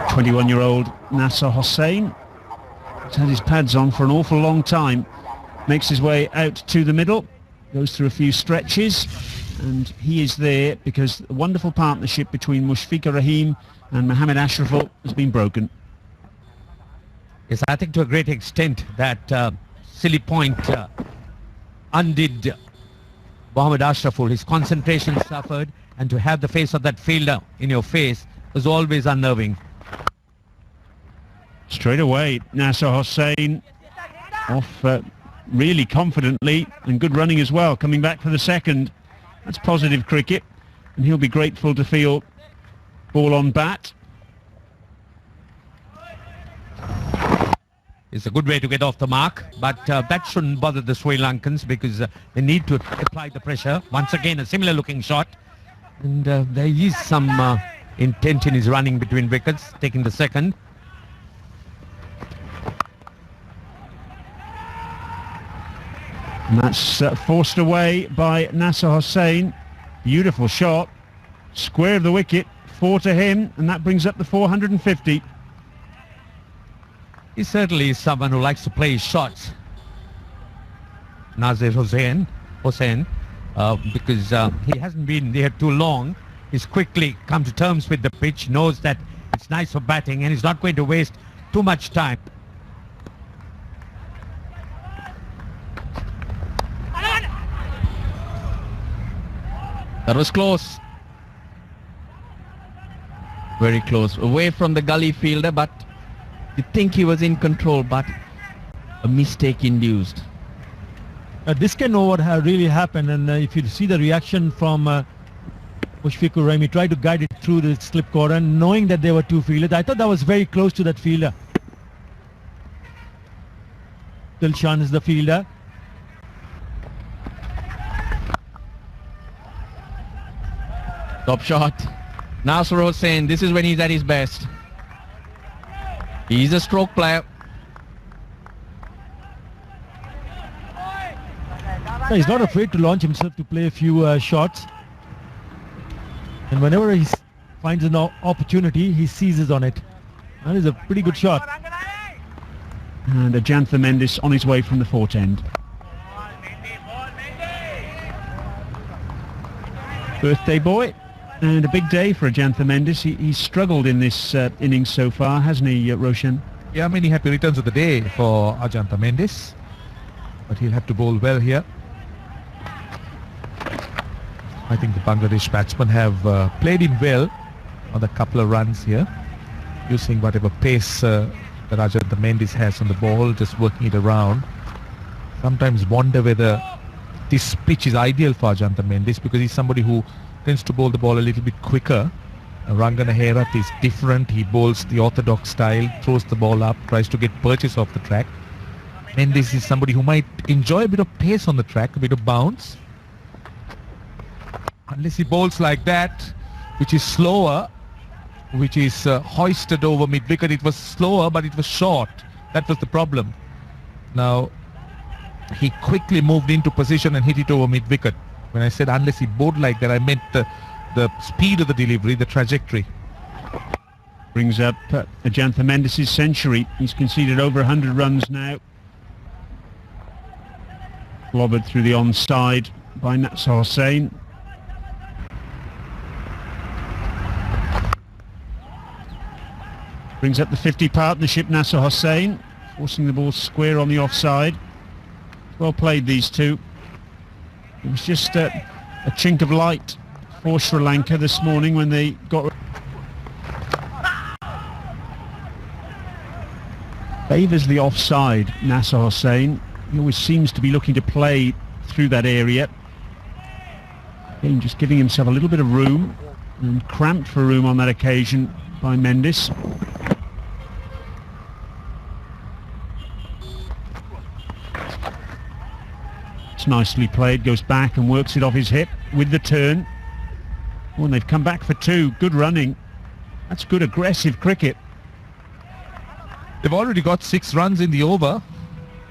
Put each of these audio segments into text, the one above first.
21-year-old Nasir Hossain. He's had his pads on for an awful long time. Makes his way out to the middle, goes through a few stretches, and he is there because the wonderful partnership between Mushfiqur Rahim and Mohammad Ashraful has been broken. Yes, I think to a great extent that silly point undid Mohammad Ashraful. His concentration suffered, and to have the face of that fielder in your face was always unnerving. Straight away, Nasir Hossain off really confidently, and good running as well, coming back for the second. That's positive cricket, and he'll be grateful to feel ball on bat. It's a good way to get off the mark, but that shouldn't bother the Sri Lankans because they need to apply the pressure. Once again, a similar looking shot, and there is some intent in his running between wickets, taking the second. And that's forced away by Nasir Hossain. Beautiful shot. Square of the wicket, 4 to him, and that brings up the 450. He certainly is someone who likes to play his shots, Nasir Hossain, because he hasn't been there too long. He's quickly come to terms with the pitch, knows that it's nice for batting, and he's not going to waste too much time. That was close. Very close. Away from the gully fielder, but you think he was in control, but a mistake induced. This can know what really happened, and if you see the reaction from Mushfiqur Rahim, he tried to guide it through the slip corner, knowing that there were two fielders. I thought that was very close to that fielder. Dilshan is the fielder. Top shot. Nasir Hossain, this is when he's at his best. He's a stroke player. He's not afraid to launch himself to play a few shots. And whenever he finds an opportunity, he seizes on it. That is a pretty good shot. And Ajantha Mendis on his way from the fort end. Birthday boy. And a big day for Ajantha Mendis. He's struggled in this innings so far, hasn't he, Roshan? Yeah, many happy returns of the day for Ajantha Mendis. But he'll have to bowl well here. I think the Bangladesh batsmen have played him well on the couple of runs here, using whatever pace that Ajantha Mendis has on the ball, just working it around. Sometimes wonder whether this pitch is ideal for Ajantha Mendis, because he's somebody who tends to bowl the ball a little bit quicker. Rangana Herath is different. He bowls the orthodox style, throws the ball up, tries to get purchase off the track. Mendis is somebody who might enjoy a bit of pace on the track, a bit of bounce. Unless he bowls like that, which is slower, which is hoisted over mid-wicket. It was slower, but it was short. That was the problem. Now, he quickly moved into position and hit it over mid-wicket. When I said unless he bowled like that, I meant the speed of the delivery, the trajectory. Brings up Ajantha Mendis' century. He's conceded over 100 runs now. Lobbered through the onside by Nasir Hossain. Brings up the 50 partnership, Nasir Hossain, forcing the ball square on the offside. Well played, these two. It was just a chink of light for Sri Lanka this morning when they got... Favours the offside, Nasir Hossain. He always seems to be looking to play through that area. Again, just giving himself a little bit of room, and cramped for room on that occasion by Mendis. Nicely played, goes back and works it off his hip with the turn. Oh, and they've come back for two. Good running. That's good aggressive cricket. They've already got 6 runs in the over,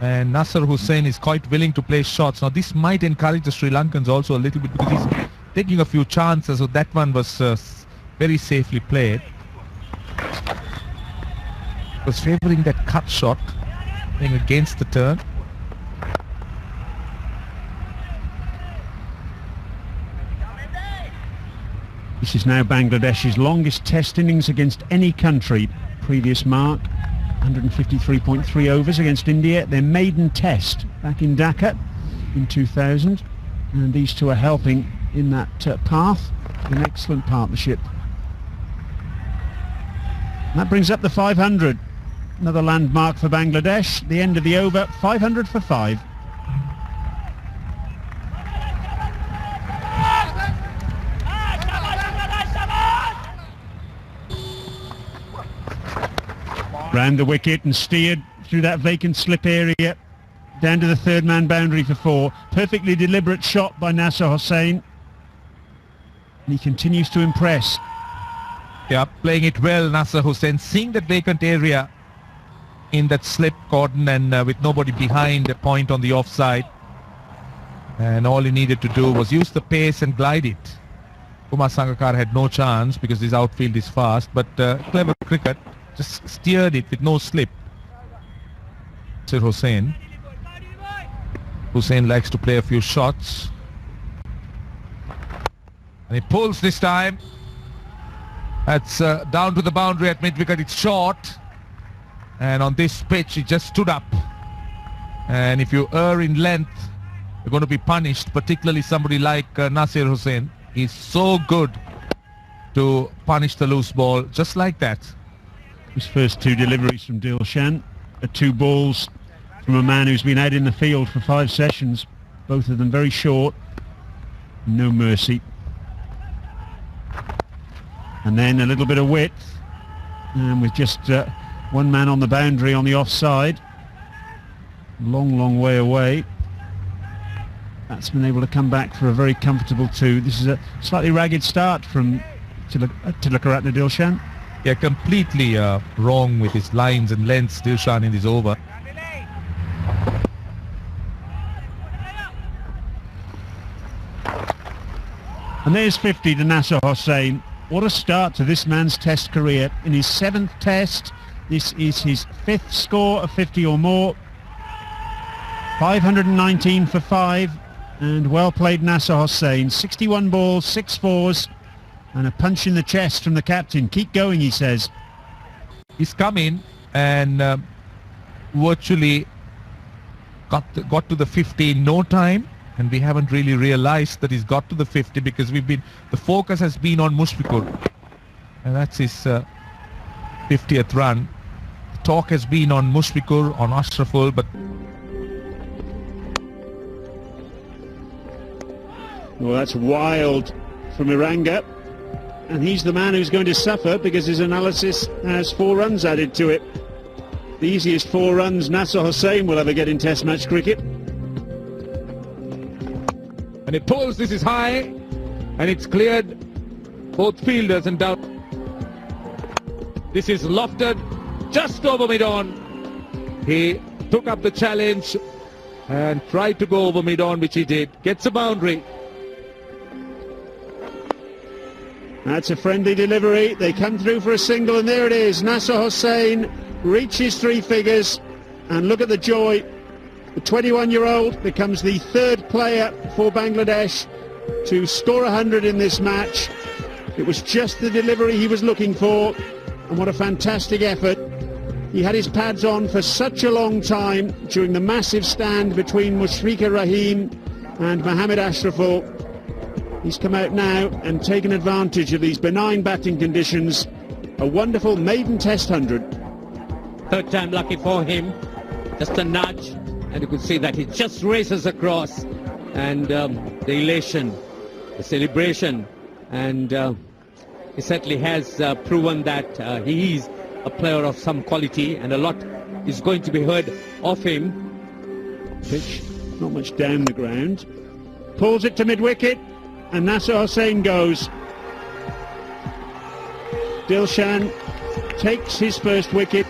and Nasir Hossain is quite willing to play shots. Now this might encourage the Sri Lankans also a little bit, because he's taking a few chances. So that one was very safely played. Was favouring that cut shot, playing against the turn. This is now Bangladesh's longest test innings against any country. Previous mark, 153.3 overs against India. Their maiden test back in Dhaka in 2000. And these two are helping in that path. An excellent partnership. And that brings up the 500. Another landmark for Bangladesh. The end of the over, 500 for 5. Round the wicket and steered through that vacant slip area down to the third man boundary for 4. Perfectly deliberate shot by Nasir Hossain. And he continues to impress. Yeah, playing it well, Nasir Hossain, seeing that vacant area in that slip cordon and with nobody behind, a point on the offside. And all he needed to do was use the pace and glide it. Kumar Sangakkara had no chance because his outfield is fast, but clever cricket. Just steered it with no slip. Sir Hossain. Hossain likes to play a few shots. And he pulls this time. That's down to the boundary at mid-wicket. It's short. And on this pitch, he just stood up. And if you err in length, you're going to be punished, particularly somebody like Nasir Hossain. He's so good to punish the loose ball just like that. His first 2 deliveries from Dilshan are 2 balls from a man who's been out in the field for 5 sessions. Both of them very short. No mercy. And then a little bit of width. And with just one man on the boundary on the offside. Long, long way away. That's been able to come back for a very comfortable 2. This is a slightly ragged start from Tilakaratne Dilshan. Yeah, completely wrong with his lines and lengths, Dilshan, in this over. And there's 50 to Nasir Hossain. What a start to this man's test career. In his 7th test, this is his 5th score of 50 or more. 519 for 5. And well played, Nasir Hossain. 61 balls, 6 fours. And a punch in the chest from the captain. Keep going, he says. He's come in and virtually got to the 50 in no time, and we haven't really realized that he's got to the 50 because the focus has been on Mushfiqur, and that's his 50th run. The talk has been on Mushfiqur, on Ashraful, but well, that's wild from Iranga. And he's the man who's going to suffer because his analysis has 4 runs added to it. The easiest 4 runs Nasir Hossain will ever get in Test match cricket. And it pulls, this is high, and it's cleared both fielders and down. This is lofted just over mid-on. He took up the challenge and tried to go over mid-on, which he did. Gets a boundary. That's a friendly delivery. They come through for a single, and there it is. Nasir Hossain reaches 3 figures, and look at the joy. The 21-year-old becomes the 3rd player for Bangladesh to score 100 in this match. It was just the delivery he was looking for, and what a fantastic effort. He had his pads on for such a long time during the massive stand between Mushfiqur Rahim and Mohammad Ashraful. He's come out now and taken advantage of these benign batting conditions. A wonderful maiden test 100. 3rd time lucky for him. Just a nudge, and you could see that he just races across, and the elation, the celebration, and he certainly has proven that he is a player of some quality, and a lot is going to be heard of him. Pitch not much down the ground. Pulls it to mid-wicket. And Nasir Hossain goes. Dilshan takes his first wicket.